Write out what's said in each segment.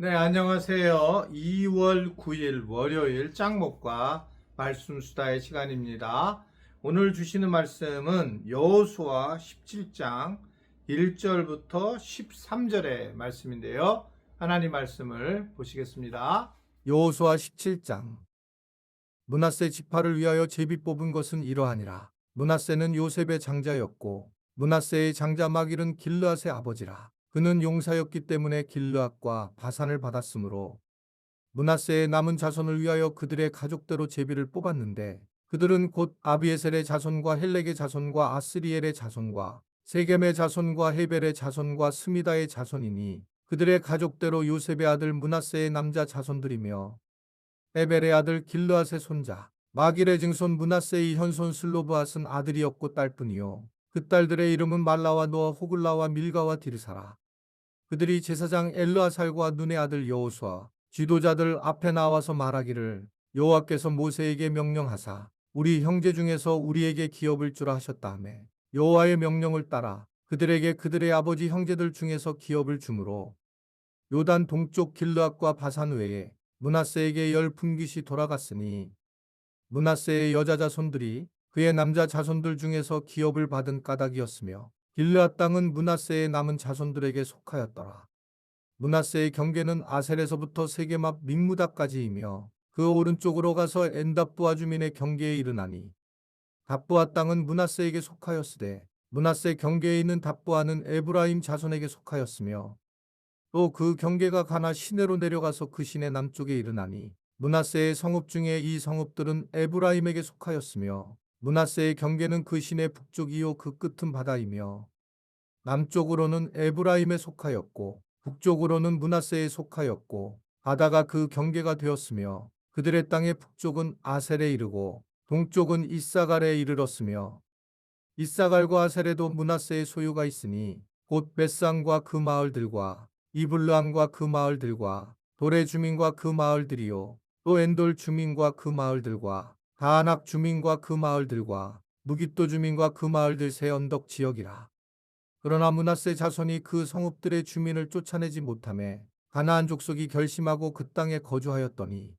네, 안녕하세요. 2월 9일 월요일 짱목과 말씀 수다의 시간입니다. 오늘 주시는 말씀은 여호수아 17장 1절부터 13절의 말씀인데요. 하나님 말씀을 보시겠습니다. 여호수아 17장 므낫세 지파를 위하여 제비 뽑은 것은 이러하니라. 므낫세는 요셉의 장자였고 므낫세의 장자 마길은 길르앗의 아버지라. 그는 용사였기 때문에 길르앗과 바산을 받았으므로 므낫세의 남은 자손을 위하여 그들의 가족대로 제비를 뽑았는데 그들은 곧 아비에셀의 자손과 헬렉의 자손과 아스리엘의 자손과 세겜의 자손과 헤벨의 자손과 스미다의 자손이니 그들의 가족대로 요셉의 아들 므낫세의 남자 자손들이며 에벨의 아들 길르앗의 손자 마길의 증손 므낫세의 현손 슬로브앗은 아들이었고 딸뿐이요 그 딸들의 이름은 말라와 노아 호글라와 밀가와 디르사라. 그들이 제사장 엘르아살과 눈의 아들 여호수아 지도자들 앞에 나와서 말하기를 여호와께서 모세에게 명령하사 우리 형제 중에서 우리에게 기업을 주라 하셨다 하며 여호와의 명령을 따라 그들에게 그들의 아버지 형제들 중에서 기업을 주므로 요단 동쪽 길르앗과 바산 외에 므낫세에게 10분깃이 돌아갔으니 므낫세의 여자 자손들이 그의 남자 자손들 중에서 기업을 받은 까닭이었으며 길르앗 땅은 므낫세의 남은 자손들에게 속하였더라. 므낫세의 경계는 아셀에서부터 세겜 앞 믹무다까지이며 그 오른쪽으로 가서 엔답부아 주민의 경계에 이르나니 답부아 땅은 므낫세에게 속하였으되 므낫세 경계에 있는 답부아는 에브라임 자손에게 속하였으며 또 그 경계가 가나 시내로 내려가서 그 시내 남쪽에 이르나니 므낫세의 성읍 중에 이 성읍들은 에브라임에게 속하였으며 므낫세의 경계는 그 시내 북쪽이요 그 끝은 바다이며 남쪽으로는 에브라임에 속하였고 북쪽으로는 므낫세에 속하였고 바다가 그 경계가 되었으며 그들의 땅의 북쪽은 아셀에 이르고 동쪽은 이사갈에 이르렀으며 이사갈과 아셀에도 므낫세의 소유가 있으니 곧 벳산과 그 마을들과 이블르함과 그 마을들과 도레 주민과 그 마을들이요 또 엔돌 주민과 그 마을들과 다아낙 주민과 그 마을들과 무깃도 주민과 그 마을들 세 언덕 지역이라. 그러나 므낫세 자손이 그 성읍들의 주민을 쫓아내지 못하매 가나안 족속이 결심하고 그 땅에 거주하였더니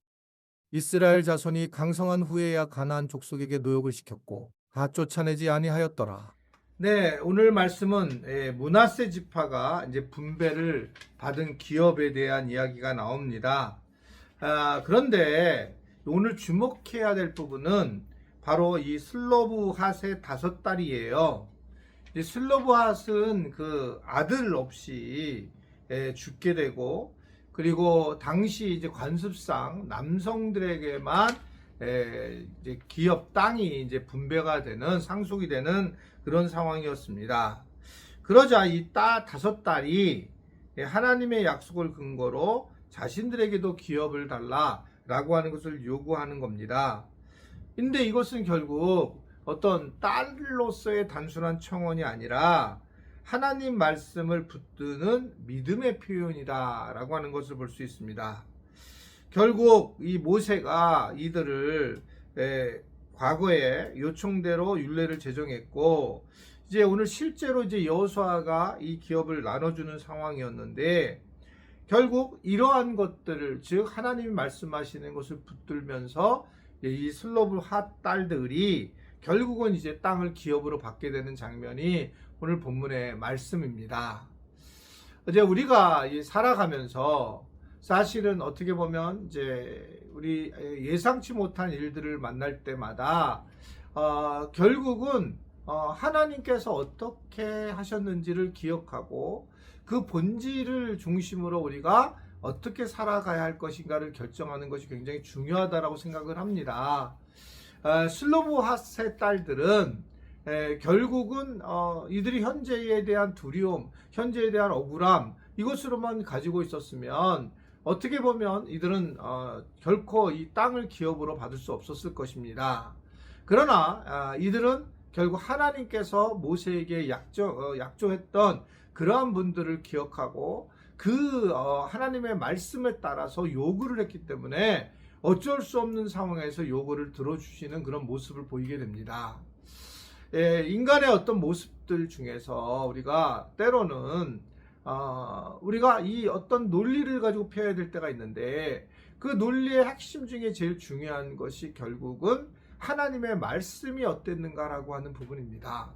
이스라엘 자손이 강성한 후에야 가나안 족속에게 노역을 시켰고 다 쫓아내지 아니하였더라. 네, 오늘 말씀은 므낫세 지파가 이제 분배를 받은 기업에 대한 이야기가 나옵니다. 그런데 오늘 주목해야 될 부분은 바로 이 슬로브핫의 5딸이에요. 슬로브핫은 그 아들 없이 죽게 되고 그리고 당시 이제 관습상 남성들에게만 이제 기업 땅이 이제 분배가 되는 상속이 되는 그런 상황이었습니다. 그러자 이 5딸이 하나님의 약속을 근거로 자신들에게도 기업을 달라라고 하는 것을 요구하는 겁니다. 근데 이것은 결국 어떤 딸로서의 단순한 청원이 아니라 하나님 말씀을 붙드는 믿음의 표현이다라고 하는 것을 볼 수 있습니다. 결국 이 모세가 이들을 과거에 요청대로 율례를 제정했고 이제 오늘 실제로 이제 여호수아가 이 기업을 나눠주는 상황이었는데 결국 이러한 것들을 즉 하나님이 말씀하시는 것을 붙들면서 이 슬로브핫 딸들이 결국은 이제 땅을 기업으로 받게 되는 장면이 오늘 본문의 말씀입니다. 이제 우리가 살아가면서 사실은 어떻게 보면 이제 우리 예상치 못한 일들을 만날 때마다 결국은 하나님께서 어떻게 하셨는지를 기억하고 그 본질을 중심으로 우리가 어떻게 살아가야 할 것인가를 결정하는 것이 굉장히 중요하다고 생각을 합니다. 슬로브핫의 딸들은 결국은 이들이 현재에 대한 두려움, 현재에 대한 억울함 이것으로만 가지고 있었으면 어떻게 보면 이들은 결코 이 땅을 기업으로 받을 수 없었을 것입니다. 그러나 이들은 결국 하나님께서 모세에게 약조했던 그러한 분들을 기억하고 그 하나님의 말씀에 따라서 요구를 했기 때문에 어쩔 수 없는 상황에서 요구를 들어주시는 그런 모습을 보이게 됩니다. 인간의 어떤 모습들 중에서 우리가 때로는 우리가 이 어떤 논리를 가지고 펴야 될 때가 있는데 그 논리의 핵심 중에 제일 중요한 것이 결국은 하나님의 말씀이 어땠는가라고 하는 부분입니다.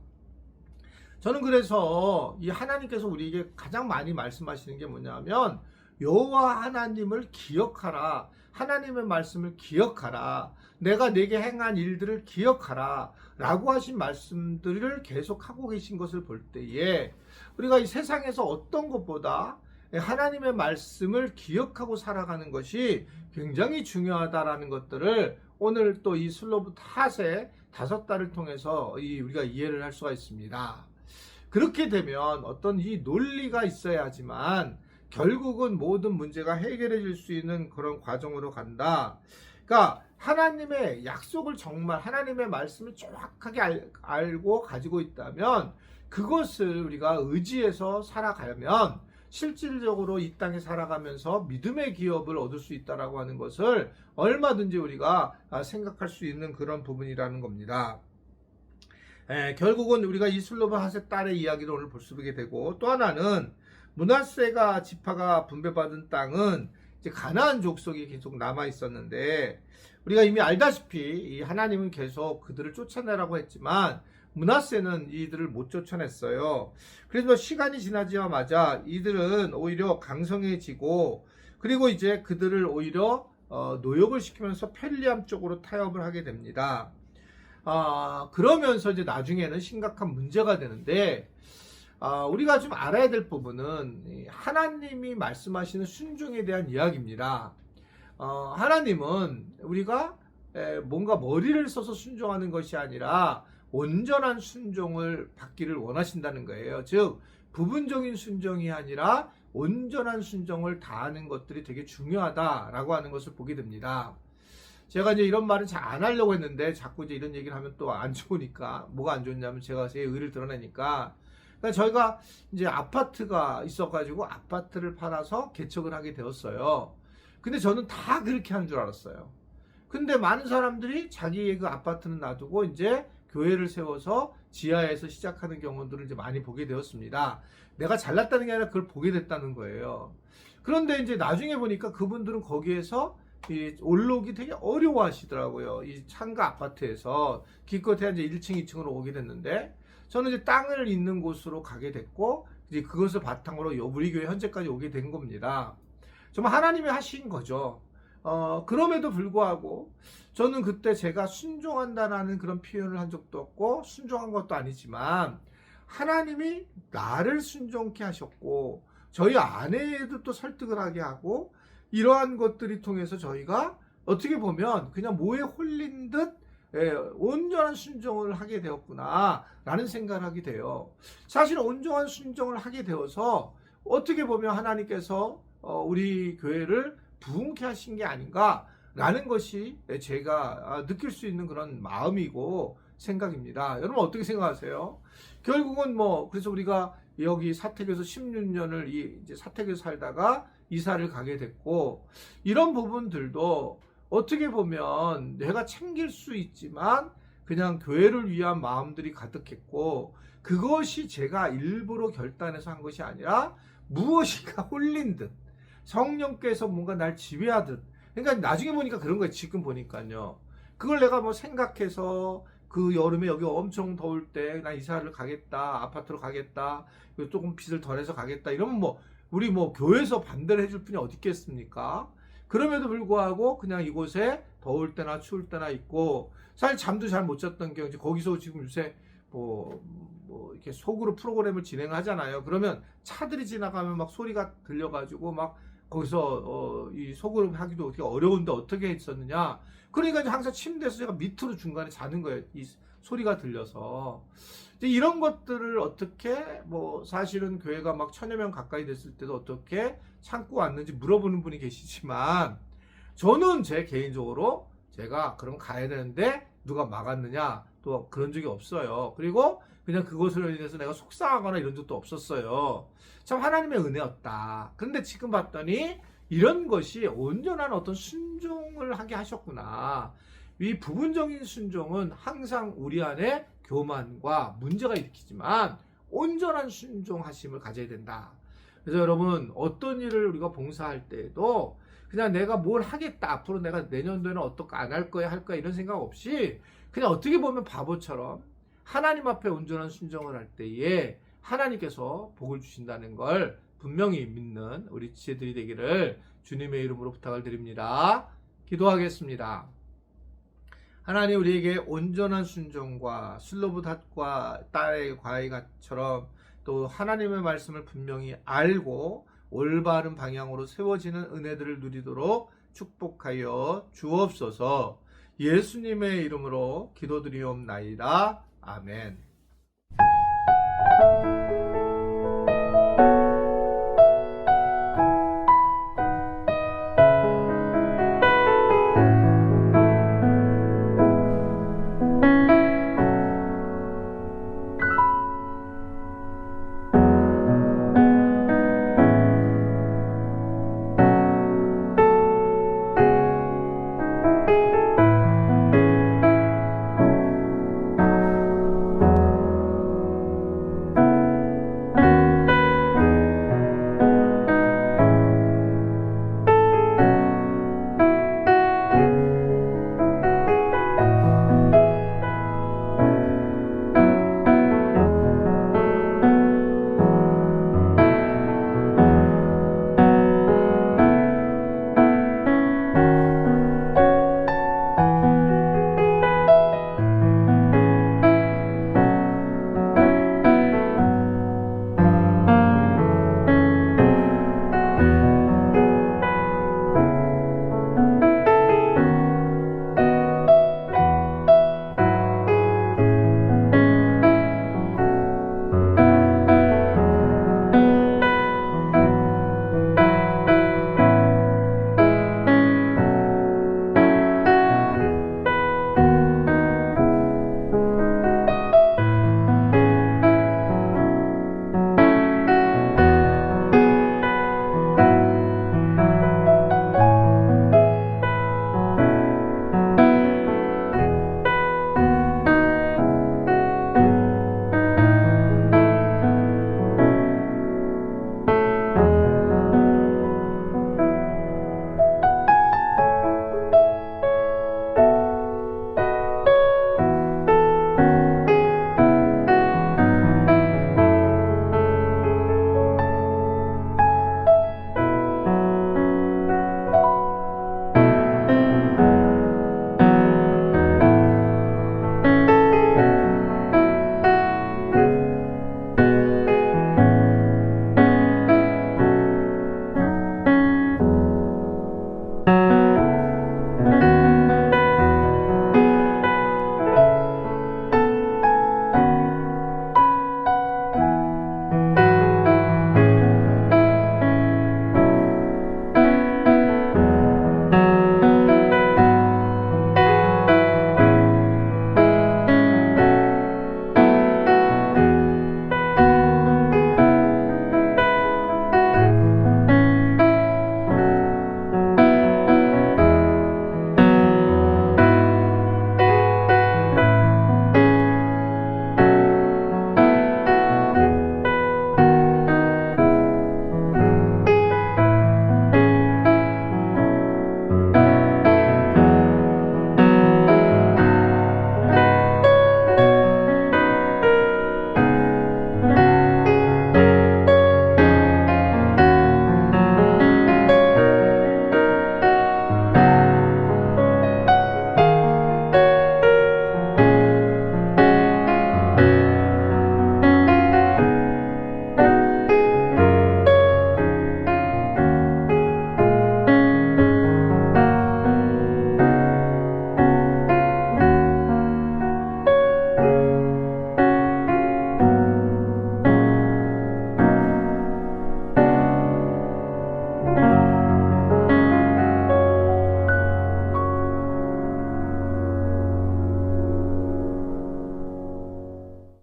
저는 그래서 이 하나님께서 우리에게 가장 많이 말씀하시는 게 뭐냐면 여호와 하나님을 기억하라. 하나님의 말씀을 기억하라. 내가 내게 행한 일들을 기억하라. 라고 하신 말씀들을 계속 하고 계신 것을 볼 때에 우리가 이 세상에서 어떤 것보다 하나님의 말씀을 기억하고 살아가는 것이 굉장히 중요하다라는 것들을 오늘 또 이 슬로브 탓의 5달을 통해서 우리가 이해를 할 수가 있습니다. 그렇게 되면 어떤 이 논리가 있어야지만 결국은 모든 문제가 해결해질 수 있는 그런 과정으로 간다. 그러니까 하나님의 약속을 정말 하나님의 말씀을 정확하게 알고 가지고 있다면 그것을 우리가 의지해서 살아가면 실질적으로 이 땅에 살아가면서 믿음의 기업을 얻을 수 있다라고 하는 것을 얼마든지 우리가 생각할 수 있는 그런 부분이라는 겁니다. 결국은 우리가 이 슬로브 핫의 딸의 이야기를 오늘 볼 수 있게 되고, 또 하나는 므낫세가 지파가 분배받은 땅은 이제 가나안 족속이 계속 남아 있었는데, 우리가 이미 알다시피 하나님은 계속 그들을 쫓아내라고 했지만 므낫세는 이들을 못 쫓아냈어요. 그래서 시간이 지나자마자 이들은 오히려 강성해지고, 그리고 이제 그들을 오히려 노역을 시키면서 펠리암 쪽으로 타협을 하게 됩니다. 그러면서 이제 나중에는 심각한 문제가 되는데, 우리가 좀 알아야 될 부분은 하나님이 말씀하시는 순종에 대한 이야기입니다. 하나님은 우리가 뭔가 머리를 써서 순종하는 것이 아니라 온전한 순종을 받기를 원하신다는 거예요. 즉 부분적인 순종이 아니라 온전한 순종을 다하는 것들이 되게 중요하다라고 하는 것을 보게 됩니다. 제가 이제 이런 말은 잘 안 하려고 했는데 자꾸 이제 이런 얘기를 하면 또 안 좋으니까, 뭐가 안 좋냐면 제가 제 의를 드러내니까, 그러니까 저희가 이제 아파트가 있어가지고 아파트를 팔아서 개척을 하게 되었어요. 근데 저는 다 그렇게 하는 줄 알았어요. 근데 많은 사람들이 자기의 그 아파트는 놔두고 이제 교회를 세워서 지하에서 시작하는 경우들을 이제 많이 보게 되었습니다. 내가 잘났다는 게 아니라 그걸 보게 됐다는 거예요. 그런데 이제 나중에 보니까 그분들은 거기에서 이 올라오기 되게 어려워하시더라고요. 이 창가 아파트에서 기껏해야 이제 1층, 2층으로 오게 됐는데, 저는 이제 땅을 있는 곳으로 가게 됐고, 이제 그것을 바탕으로 우리 교회 현재까지 오게 된 겁니다. 정말 하나님이 하신 거죠. 그럼에도 불구하고 저는 그때 제가 순종한다라는 그런 표현을 한 적도 없고 순종한 것도 아니지만 하나님이 나를 순종케 하셨고 저희 아내에도 또 설득을 하게 하고, 이러한 것들이 통해서 저희가 어떻게 보면 그냥 모에 홀린 듯 온전한 순종을 하게 되었구나 라는 생각을 하게 돼요. 사실 온전한 순종을 하게 되어서 어떻게 보면 하나님께서 우리 교회를 부흥케 하신 게 아닌가 라는 것이 제가 느낄 수 있는 그런 마음이고 생각입니다. 여러분 어떻게 생각하세요? 결국은 그래서 우리가 여기 사택에서 16년을 이제 사택에서 살다가 이사를 가게 됐고, 이런 부분들도 어떻게 보면 내가 챙길 수 있지만 그냥 교회를 위한 마음들이 가득했고, 그것이 제가 일부러 결단해서 한 것이 아니라 무엇인가 홀린 듯 성령께서 뭔가 날 지배하듯, 그러니까 나중에 보니까 그런 거예요. 지금 보니까요. 그걸 내가 생각해서 그 여름에 여기 엄청 더울 때 나 이사를 가겠다, 아파트로 가겠다, 조금 빚을 덜해서 가겠다 이러면 우리 교회에서 반대를 해줄 분이 어디 있겠습니까? 그럼에도 불구하고 그냥 이곳에 더울 때나 추울 때나 있고, 사실 잠도 잘 못 잤던 게 거기서 지금 요새 이렇게 속으로 프로그램을 진행하잖아요. 그러면 차들이 지나가면 막 소리가 들려가지고 막 거기서 이 속으로 하기도 되게 어려운데 어떻게 했었느냐. 그러니까 이제 항상 침대에서 제가 밑으로 중간에 자는 거예요. 이 소리가 들려서. 이런 것들을 어떻게 사실은 교회가 막 1000여 명 가까이 됐을 때도 어떻게 참고 왔는지 물어보는 분이 계시지만, 저는 제 개인적으로 제가 그럼 가야 되는데 누가 막았느냐 또 그런 적이 없어요. 그리고 그냥 그것으로 인해서 내가 속상하거나 이런 적도 없었어요. 참 하나님의 은혜였다. 그런데 지금 봤더니 이런 것이 온전한 어떤 순종을 하게 하셨구나. 이 부분적인 순종은 항상 우리 안에 교만과 문제가 일으키지만 온전한 순종하심을 가져야 된다 그래서 여러분, 어떤 일을 우리가 봉사할 때에도 그냥 내가 뭘 하겠다, 앞으로 내가 내년도에는 어떻게 안 할 거야, 할 거야, 이런 생각 없이 그냥 어떻게 보면 바보처럼 하나님 앞에 온전한 순종을 할 때에 하나님께서 복을 주신다는 걸 분명히 믿는 우리 지혜들이 되기를 주님의 이름으로 부탁을 드립니다. 기도하겠습니다. 하나님, 우리에게 온전한 순종과 슬로브닷과 딸의 과일처럼 또 하나님의 말씀을 분명히 알고 올바른 방향으로 세워지는 은혜들을 누리도록 축복하여 주옵소서. 예수님의 이름으로 기도드리옵나이다. 아멘.